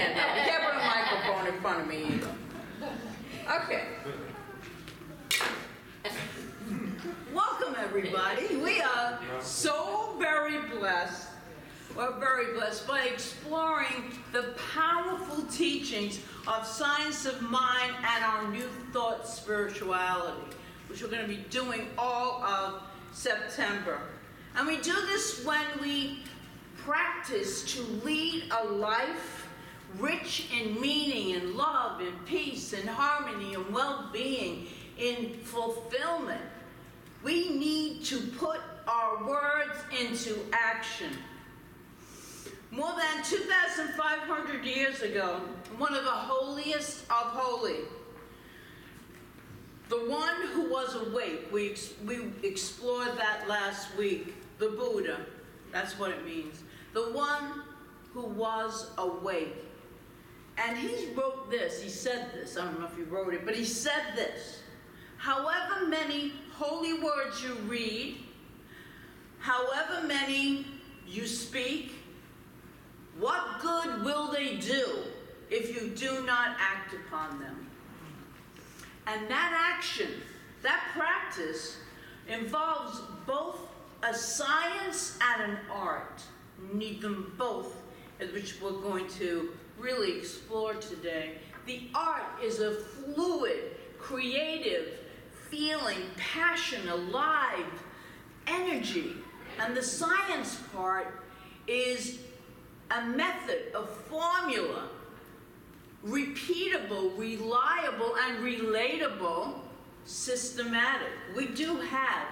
stand up. You can't put a microphone in front of me either. Okay. Welcome, everybody. We are so very blessed. We're very blessed by exploring the powerful teachings of science of mind and our new thought spirituality, which we're going to be doing all of September. And we do this when we practice to lead a life rich in meaning and love and peace and harmony and well-being, in fulfillment. We need to put our words into action. More than 2,500 years ago, one of the holiest of holy, the one who was awake, we explored that last week, the Buddha, that's what it means. The one who was awake. And he wrote this, he said this, I don't know if he wrote it, but he said this: however many holy words you read, however many you speak, what good will they do if you do not act upon them? And that action, that practice, involves both a science and an art. You need them both, which we're going to really explore today. The art is a fluid, creative, feeling, passion, alive, energy. And the science part is a method, a formula, repeatable, reliable, and relatable, systematic. We do have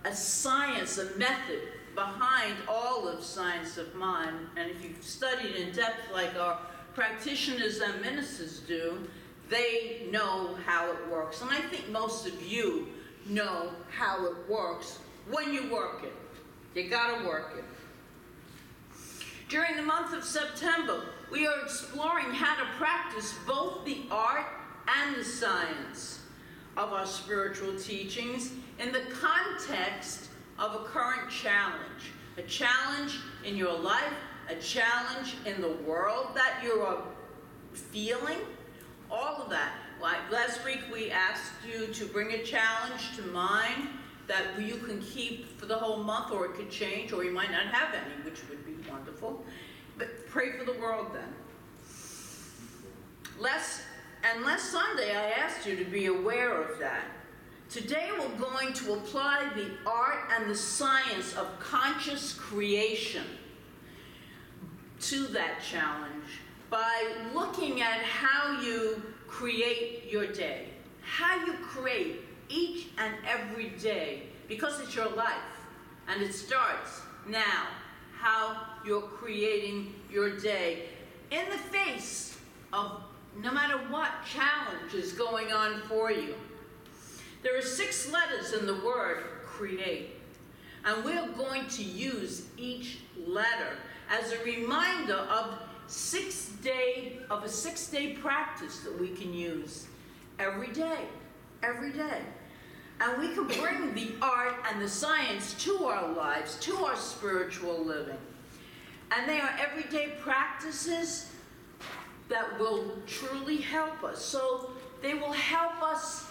a science, a method behind all of science of mind. And if you've studied in depth like our practitioners and ministers do, they know how it works. And I think most of you know how it works when you work it. You gotta work it. During the month of September, we are exploring how to practice both the art and the science of our spiritual teachings in the context of a current challenge. A challenge in your life, a challenge in the world that you are feeling, all of that. Like last week we asked you to bring a challenge to mind that you can keep for the whole month, or it could change, or you might not have any, which would be wonderful. But pray for the world then. Last Sunday I asked you to be aware of that. Today we're going to apply the art and the science of conscious creation to that challenge by looking at how you create your day, how you create each and every day, because it's your life and it starts now, how you're creating your day in the face of no matter what challenge is going on for you. There are 6 letters in the word create, and we're going to use each letter as a reminder of a 6-day practice that we can use every day. And we can bring the art and the science to our lives, to our spiritual living. And they are everyday practices that will truly help us. So they will help us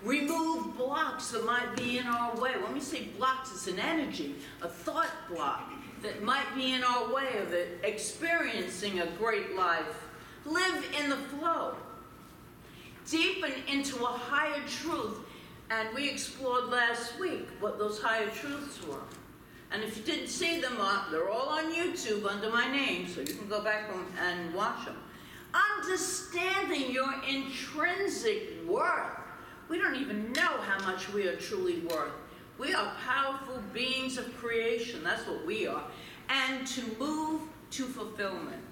remove blocks that might be in our way. When we say blocks, it's an energy, a thought block that might be in our way of it, experiencing a great life. Live in the flow. Deepen into a higher truth. And we explored last week what those higher truths were. And if you didn't see them, they're all on YouTube under my name, so you can go back and watch them. Understanding your intrinsic worth. We don't even know how much we are truly worth. We are powerful beings of creation. That's what we are. And to move to fulfillment.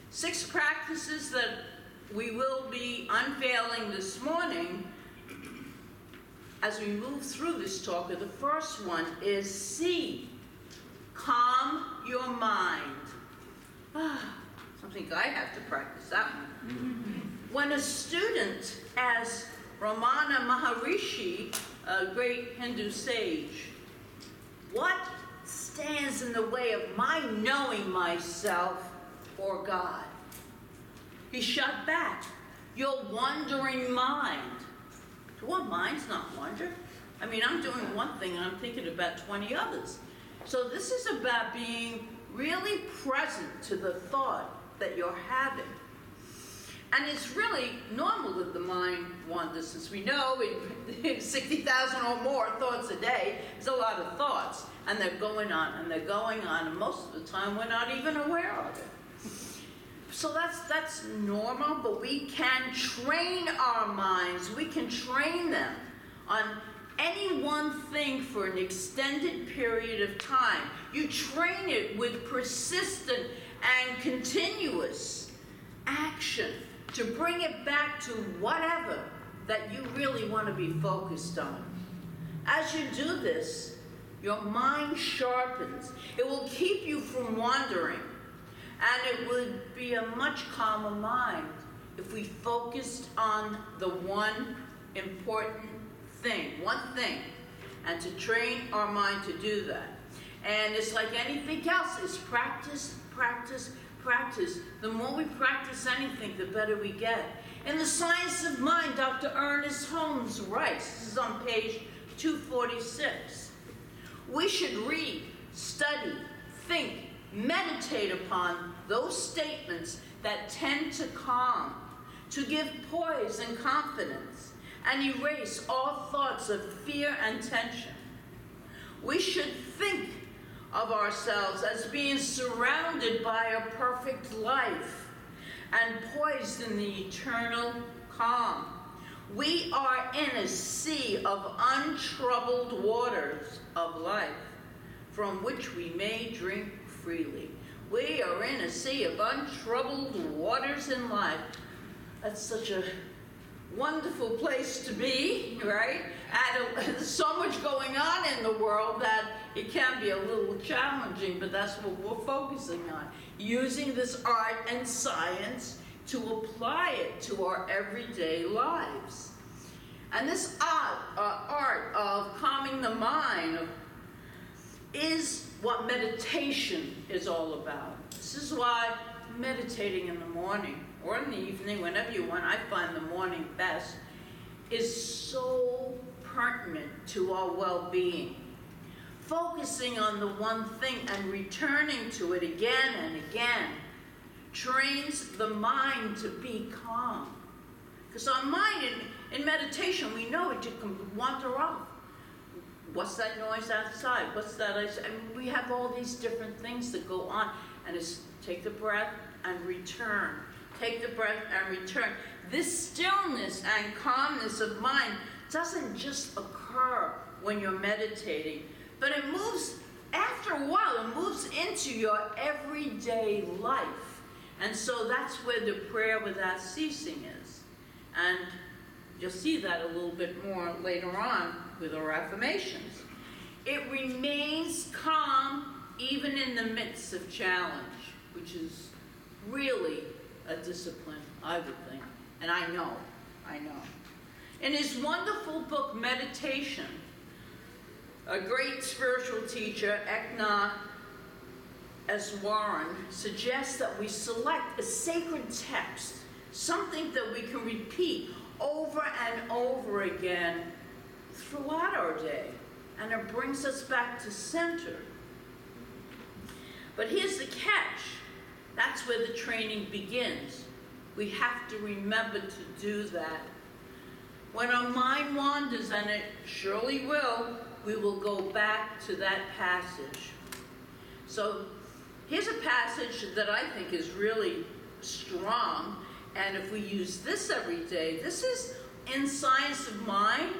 6 practices that we will be unveiling this morning as we move through this talk. The first one is C. Calm your mind. Something I have to practice that one. When a student asks Ramana Maharishi, a great Hindu sage, what stands in the way of my knowing myself? or God. He shut back your wandering mind. Well, mind's not wander. I mean, I'm doing one thing and I'm thinking about 20 others. So this is about being really present to the thought that you're having. And it's really normal that the mind wanders, since we know 60,000 or more thoughts a day is a lot of thoughts. And they're going on, and they're going on, and most of the time we're not even aware of it. So that's normal, but we can train our minds. We can train them on any one thing for an extended period of time. You train it with persistent and continuous action to bring it back to whatever that you really want to be focused on. As you do this, your mind sharpens. It will keep you from wandering, and it would be a much calmer mind if we focused on the one important thing, and to train our mind to do that. And it's like anything else, it's practice, practice, practice. The more we practice anything, the better we get. In The Science of Mind, Dr. Ernest Holmes writes, this is on page 246, we should read, study, think, meditate upon those statements that tend to calm, to give poise and confidence, and erase all thoughts of fear and tension. We should think of ourselves as being surrounded by a perfect life and poised in the eternal calm. We are in a sea of untroubled waters of life from which we may drink freely. We are in a sea of untroubled waters in life. That's such a wonderful place to be, right? There's so much going on in the world that it can be a little challenging, but that's what we're focusing on. Using this art and science to apply it to our everyday lives. And this art of calming the mind is what meditation is all about. This is why meditating in the morning or in the evening, whenever you want, I find the morning best, is so pertinent to our well-being. Focusing on the one thing and returning to it again and again trains the mind to be calm. Because our mind, in meditation, we know it can wander off. What's that noise outside? What's that? And we have all these different things that go on. And it's take the breath and return. Take the breath and return. This stillness and calmness of mind doesn't just occur when you're meditating, but it moves, after a while, it moves into your everyday life. And so that's where the prayer without ceasing is. And you'll see that a little bit more later on with our affirmations. It remains calm even in the midst of challenge, which is really a discipline, I would think. And I know. In his wonderful book, Meditation, a great spiritual teacher, C.R.E.A.T.E, suggests that we select a sacred text, something that we can repeat over and over again throughout our day, and it brings us back to center. But here's the catch. That's where the training begins. We have to remember to do that. When our mind wanders, and it surely will, we will go back to that passage. So here's a passage that I think is really strong, and if we use this every day, this is in Science of Mind,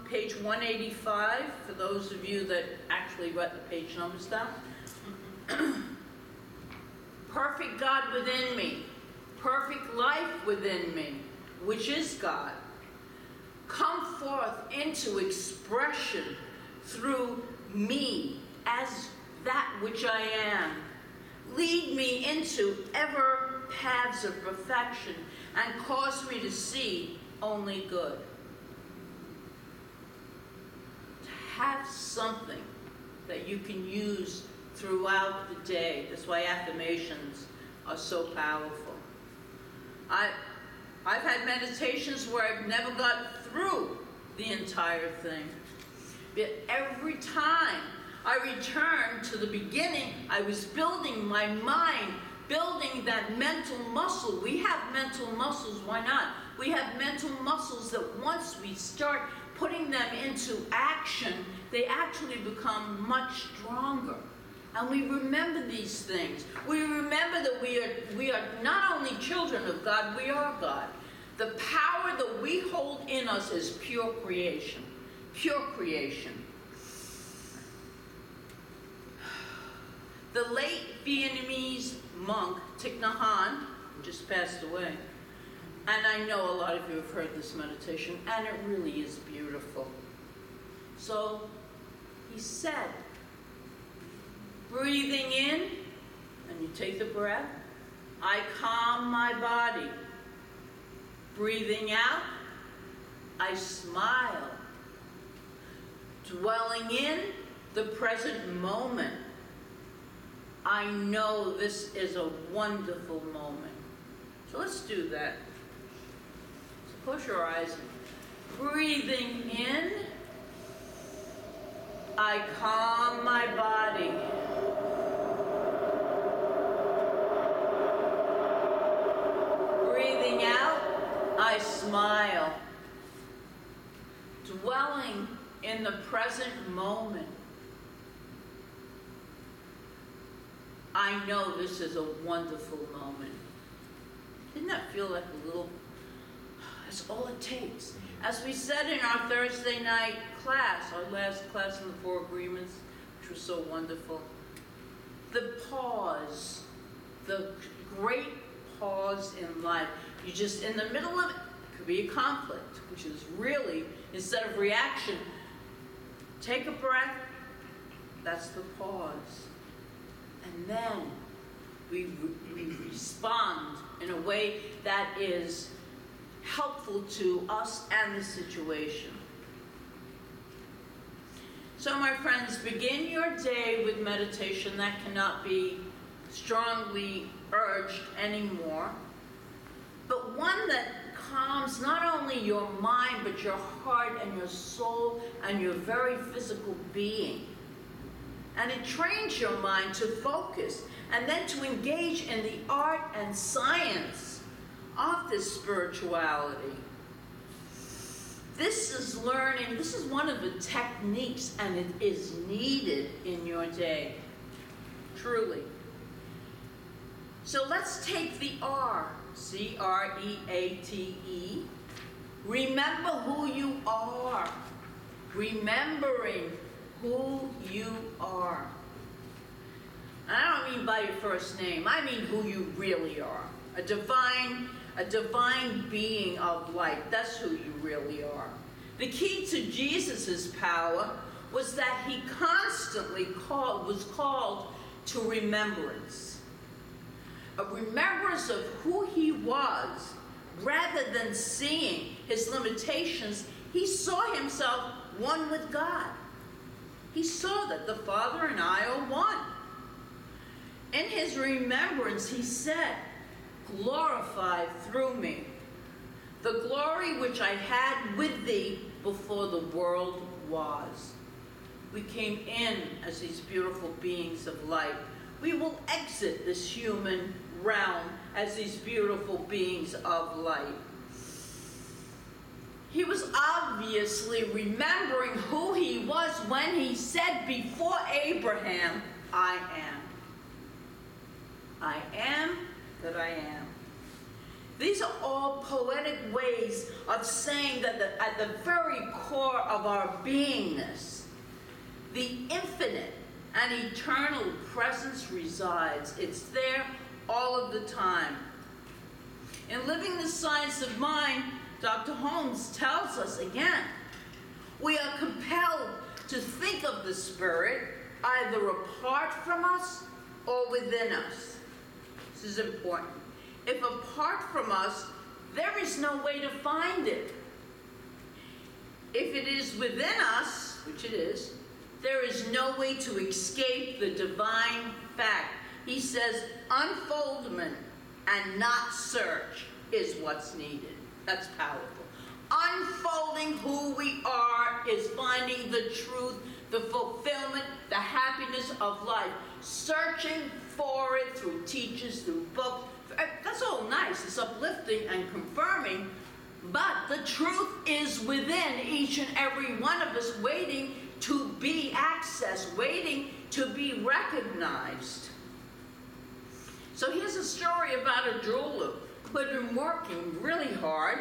page 185, for those of you that actually write the page numbers down. Perfect God within me, perfect life within me, which is God. Come forth into expression through me as that which I am. Lead me into ever paths of perfection and cause me to see only good. To have something that you can use throughout the day. That's why affirmations are so powerful. I've had meditations where I've never got through the entire thing. But every time I returned to the beginning, I was building my mind, building that mental muscle. We have mental muscles, why not? We have mental muscles that once we start putting them into action, they actually become much stronger. And we remember these things. We remember that we are not only children of God, we are God. The power that we hold in us is pure creation. Pure creation. The late Vietnamese monk Thich Nhat Hanh just passed away. And I know a lot of you have heard this meditation, and it really is beautiful. So he said, breathing in, and you take the breath, I calm my body. Breathing out, I smile. Dwelling in the present moment, I know this is a wonderful moment. So let's do that. So close your eyes. Breathing in, I calm my body. Breathing out, I smile. Dwelling in the present moment, I know this is a wonderful moment. Didn't that feel like a little, that's all it takes. As we said in our Thursday night class, our last class in the Four Agreements, which was so wonderful, the pause, the great pause in life. You just, in the middle of it, could be a conflict, which is really, instead of reaction, take a breath, that's the pause. And then we respond in a way that is helpful to us and the situation. So my friends, begin your day with meditation. That cannot be strongly urged anymore, but one that calms not only your mind, but your heart and your soul and your very physical being. And it trains your mind to focus and then to engage in the art and science of this spirituality. This is learning, this is one of the techniques, and it is needed in your day, truly. So let's take the R, C.R.E.A.T.E. Remember who you are. Remembering who you are. And I don't mean by your first name, I mean who you really are. A divine being of light. That's who you really are. The key to Jesus' power was that he constantly was called to remembrance. A remembrance of who he was, rather than seeing his limitations, he saw himself one with God. He saw that the Father and I are one. In his remembrance, he said, glorified through me, the glory which I had with thee before the world was. We came in as these beautiful beings of light. We will exit this human realm as these beautiful beings of light. He was obviously remembering who he was when he said before Abraham, I am. I am that I am. These are all poetic ways of saying that at the very core of our beingness, the infinite and eternal presence resides. It's there all of the time. In Living the Science of Mind, Dr. Holmes tells us again, we are compelled to think of the Spirit either apart from us or within us. This is important. If apart from us, there is no way to find it. If it is within us, which it is, there is no way to escape the divine fact. he says unfoldment and not search is what's needed. That's powerful. Unfolding who we are is finding the truth, the fulfillment, the happiness of life. Searching for it through teachers, through books. That's all nice. It's uplifting and confirming. But the truth is within each and every one of us, waiting to be accessed, waiting to be recognized. So here's a story about a jeweler who had been working really hard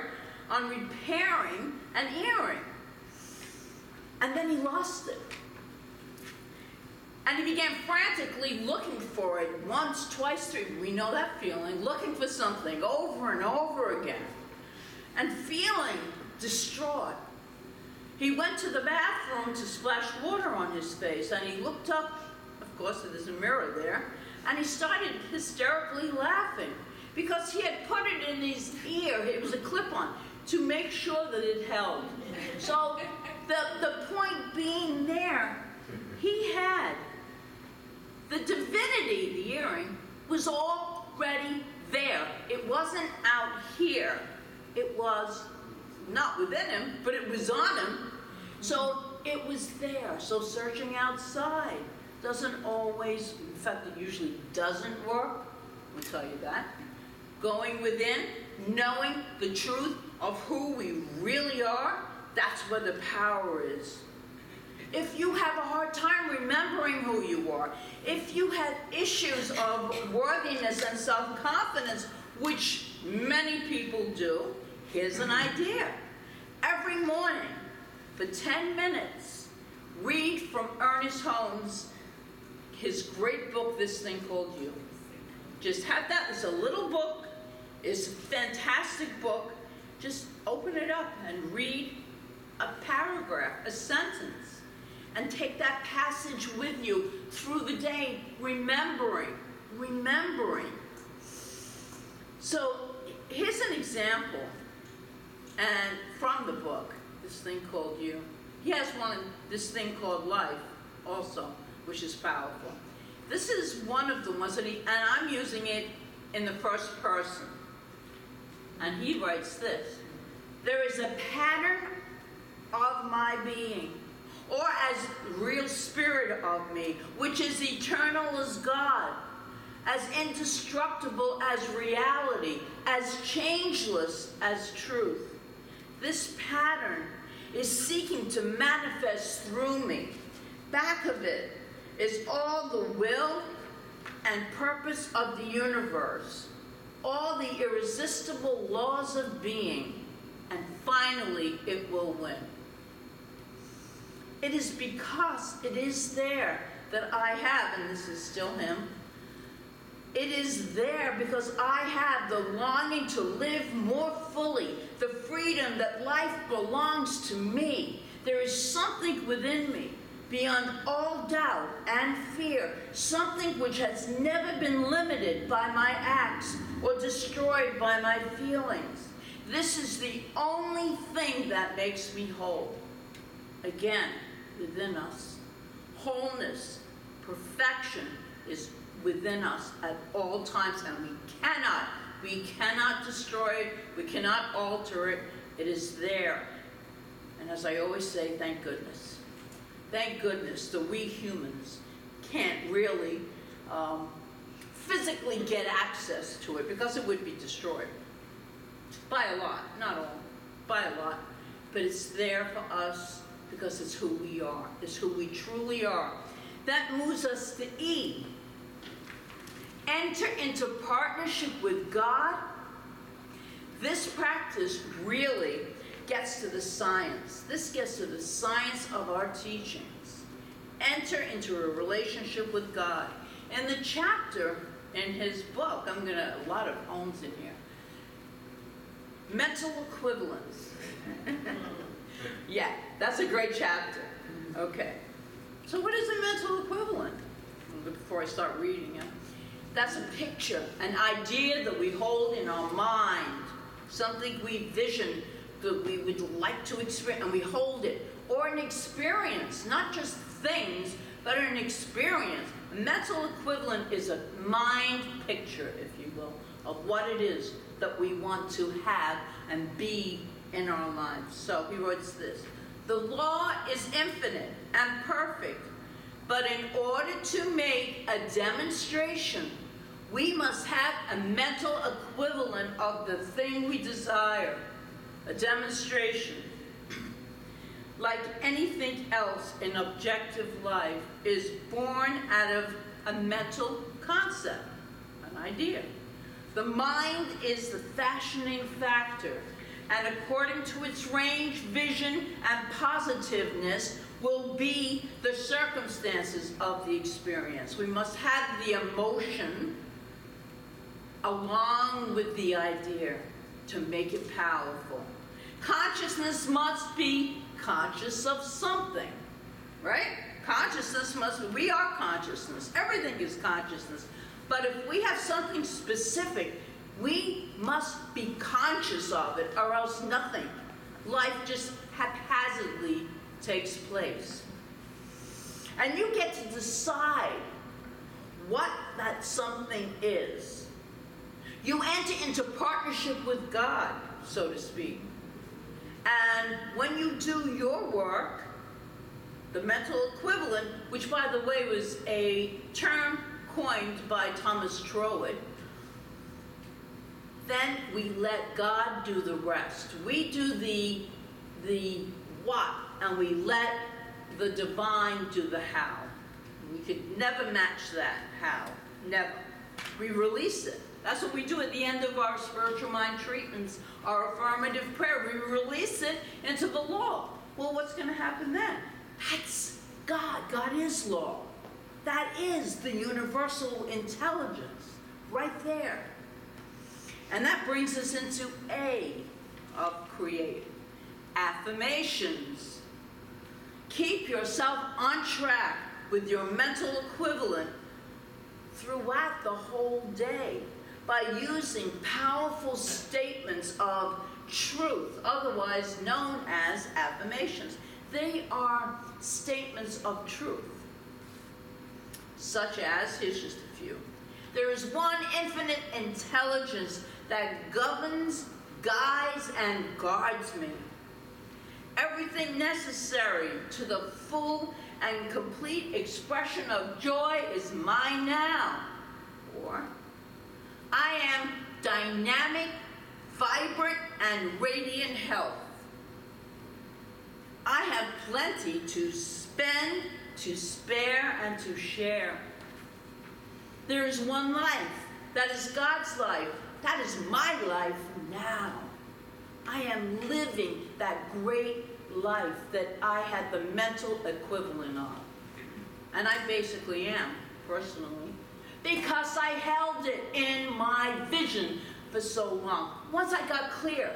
on repairing an earring. And then he lost it. And he began frantically looking for it once, twice, three. We know that feeling, looking for something over and over again. And feeling distraught. He went to the bathroom to splash water on his face, and he looked up, of course there's a mirror there, and he started hysterically laughing because he had put it in his ear, it was a clip-on, to make sure that it held. So the point being there, he had the divinity, the earring, was already there. It wasn't out here. It was not within him, but it was on him. So it was there. So searching outside doesn't always, in fact, it usually doesn't work. I'll tell you that. Going within, knowing the truth of who we really are, that's where the power is. If you have a hard time remembering who you are, if you had issues of worthiness and self-confidence, which many people do, here's an idea. Every morning, for 10 minutes, read from Ernest Holmes, his great book, This Thing Called You. Just have that. It's a little book. It's a fantastic book. Just open it up and read a paragraph, a sentence, and take that passage with you through the day, remembering. So here's an example, and from the book, This Thing Called You. He has one, This Thing Called Life, also, which is powerful. This is one of the ones that and I'm using it in the first person. And he writes this: there is a pattern of my being, or as real spirit of me, which is eternal as God, as indestructible as reality, as changeless as truth. This pattern is seeking to manifest through me. Back of it is all the will and purpose of the universe, all the irresistible laws of being, and finally it will win. It is because it is there that I have, and this is still him, it is there because I have the longing to live more fully, the freedom that life belongs to me. There is something within me beyond all doubt and fear, something which has never been limited by my acts or destroyed by my feelings. This is the only thing that makes me whole. Again, within us, wholeness, perfection is within us at all times, and we cannot destroy it, we cannot alter it. It is there. And as I always say, thank goodness. Thank goodness that we humans can't really physically get access to it, because it would be destroyed. By a lot, not all, by a lot. But it's there for us because it's who we are. It's who we truly are. That moves us to E. Enter into partnership with God. This practice really gets to the science. This gets to the science of our teachings. Enter into a relationship with God. In the chapter in his book, a lot of Holmes in here. Mental equivalence. Yeah, that's a great chapter. Okay. So what is a mental equivalent? Before I start reading it. That's a picture, an idea that we hold in our mind, something we vision that we would like to experience, and we hold it. Or an experience, not just things, but an experience A mental equivalent is a mind picture, if you will, of what it is that we want to have and be in our lives. So he writes this: the law is infinite and perfect, but in order to make a demonstration, we must have a mental equivalent of the thing we desire. A demonstration, like anything else in objective life, is born out of a mental concept, an idea. The mind is the fashioning factor, and according to its range, vision, and positiveness will be the circumstances of the experience. We must have the emotion along with the idea to make it powerful. Consciousness must be conscious of something, right? Consciousness must be, we are consciousness. Everything is consciousness. But if we have something specific, we must be conscious of it, or else nothing. Life just haphazardly takes place. And you get to decide what that something is. You enter into partnership with God, so to speak. And when you do your work, the mental equivalent, which by the way was a term coined by Thomas C.R.E.A.T.E, then we let God do the rest. We do the what, and we let the divine do the how. We could never match that how, never. We release it. That's what we do at the end of our spiritual mind treatments, our affirmative prayer. We release it into the law. Well, what's going to happen then? That's God. God is law. That is the universal intelligence right there. And that brings us into A of C.R.E.A.T.E, affirmations. Keep yourself on track with your mental equivalent throughout the whole day by using powerful statements of truth, otherwise known as affirmations. They are statements of truth, such as, here's just a few. There is one infinite intelligence that governs, guides, and guards me. Everything necessary to the full and complete expression of joy is mine now. Or, I am dynamic, vibrant, and radiant health. I have plenty to spend, to spare, and to share. There is one life. That is God's life. That is my life now. I am living that great life that I had the mental equivalent of. And I basically am, personally, because I held it in my vision for so long. Once I got clear,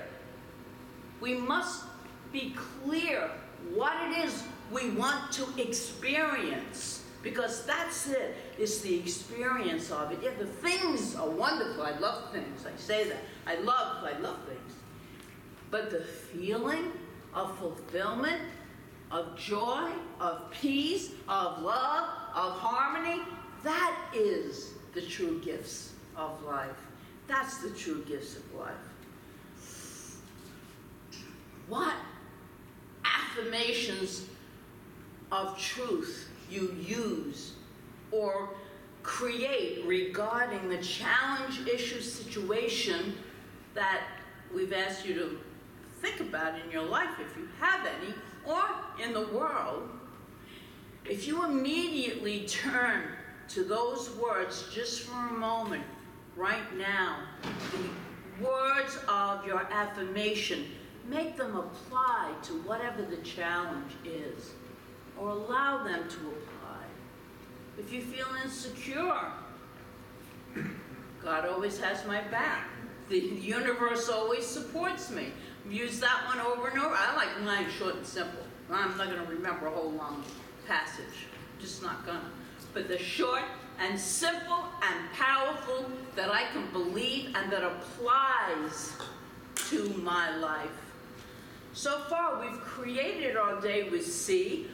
we must be clear what it is we want to experience, because that's it. It's the experience of it. Yeah, the things are wonderful. I love things. I say that. I love things. But the feeling of fulfillment, of joy, of peace, of love, of harmony, that is the true gifts of life. That's the true gifts of life. What affirmations of truth you use or create regarding the challenge, issue, situation that we've asked you to think about in your life, if you have any, or in the world. If you immediately turn to those words just for a moment, right now, the words of your affirmation, make them apply to whatever the challenge is, or allow them to apply. If you feel insecure, God always has my back. The universe always supports me. Use that one over and over. I like mine short and simple. I'm not going to remember a whole long passage. Just not going to. But the short and simple and powerful that I can believe and that applies to my life. So far, we've created our day with C,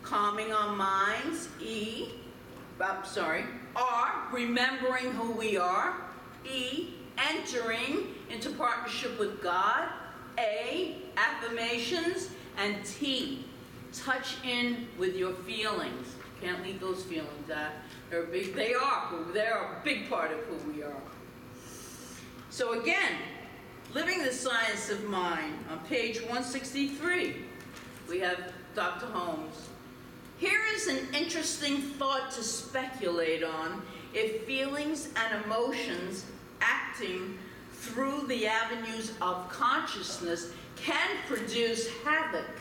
calming our minds, E, R, remembering who we are. E, entering into partnership with God. A, affirmations. And T, touch in with your feelings. Can't leave those feelings out. They are a big part of who we are. So again, Living the Science of Mind, on page 163, we have Dr. Holmes. Here is an interesting thought to speculate on if feelings and emotions acting through the avenues of consciousness can produce havoc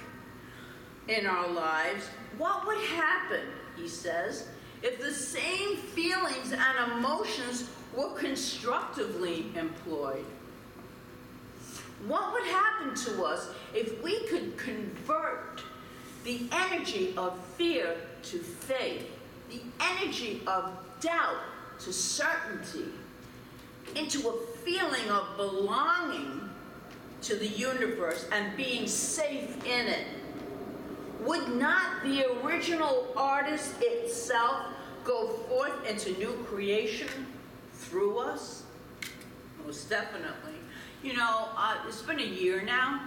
in our lives. What would happen, he says, if the same feelings and emotions were constructively employed? What would happen to us if we could convert the energy of fear to faith, the energy of doubt to certainty, into a feeling of belonging to the universe and being safe in it? Would not the original artist itself go forth into new creation through us? Most definitely. You know, it's been a year now,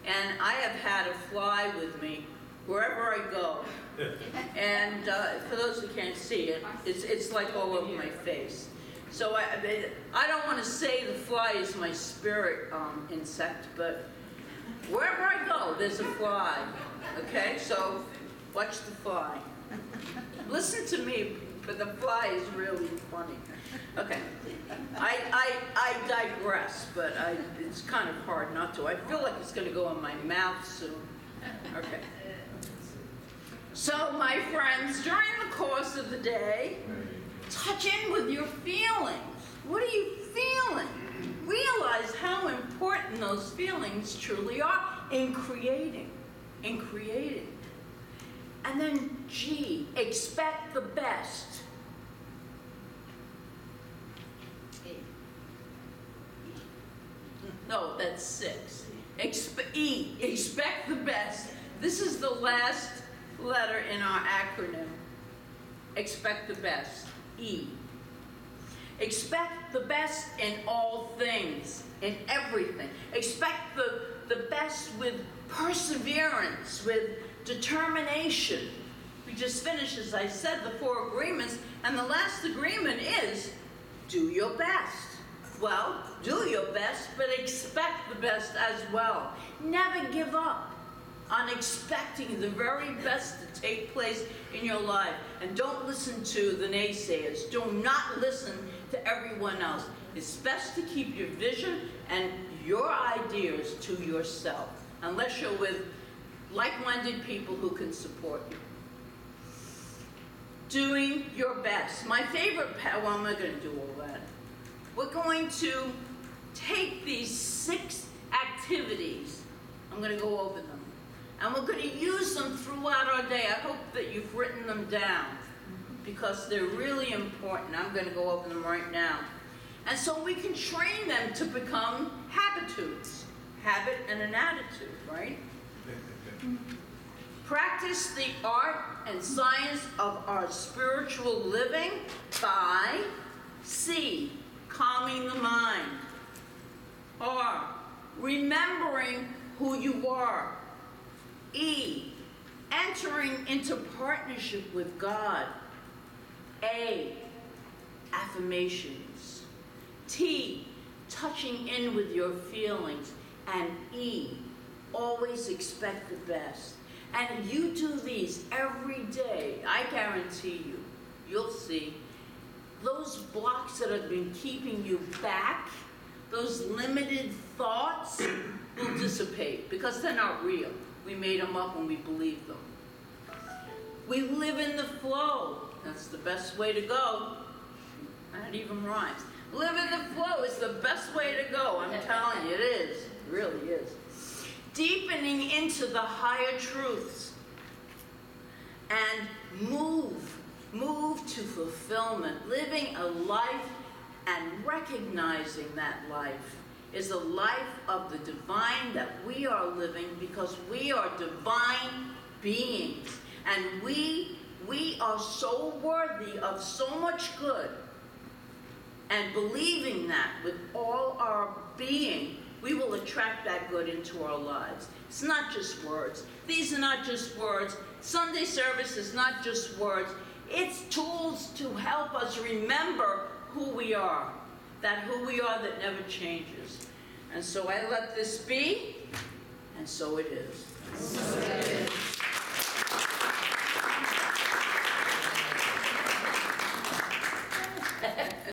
and I have had a fly with me wherever I go. And for those who can't see it, it's like all over my face. So I don't want to say the fly is my spirit insect, but wherever I go, there's a fly. Okay, so watch the fly. Listen to me, but the fly is really funny. Okay, I digress, but it's kind of hard not to. I feel like it's going to go in my mouth soon. Okay. So, my friends, during the course of the day, touch in with your feelings. What are you feeling? Realize how important those feelings truly are in creating. And then G, expect the best. No, that's 6. E, expect the best. This is the last letter in our acronym. Expect the best. E. Expect the best in all things, in everything. Expect the best with perseverance, with determination. We just finished, as I said, the 4 agreements, and the last agreement is do your best. Well, do your best, but expect the best as well. Never give up on expecting the very best to take place in your life. And don't listen to the naysayers. Do not listen to everyone else. It's best to keep your vision and your ideas to yourself, unless you're with like-minded people who can support you. Doing your best. My favorite, well, I'm not going to do all that. We're going to take these 6 activities. I'm going to go over them. And we're going to use them throughout our day. I hope that you've written them down because they're really important. I'm going to go over them right now. And so we can train them to become habitudes. Habit and an attitude, right? Practice the art and science of our spiritual living by C, calming the mind. R, remembering who you are. E, entering into partnership with God. A, affirmations. T, touching in with your feelings. And E, always expect the best. And you do these every day, I guarantee you, you'll see those blocks that have been keeping you back, those limited thoughts will dissipate because they're not real. We made them up when we believed them. We live in the flow. That's the best way to go. That even rhymes. Live in the flow is the best way to go. I'm telling you, it is. It really is. Deepening into the higher truths and move to fulfillment. Living a life and recognizing that life is a life of the divine that we are living because we are divine beings. And we We are so worthy of so much good. And believing that with all our being, we will attract that good into our lives. It's not just words. These are not just words. Sunday service is not just words. It's tools to help us remember who we are. That who we are that never changes. And so I let this be, and so it is. So it is.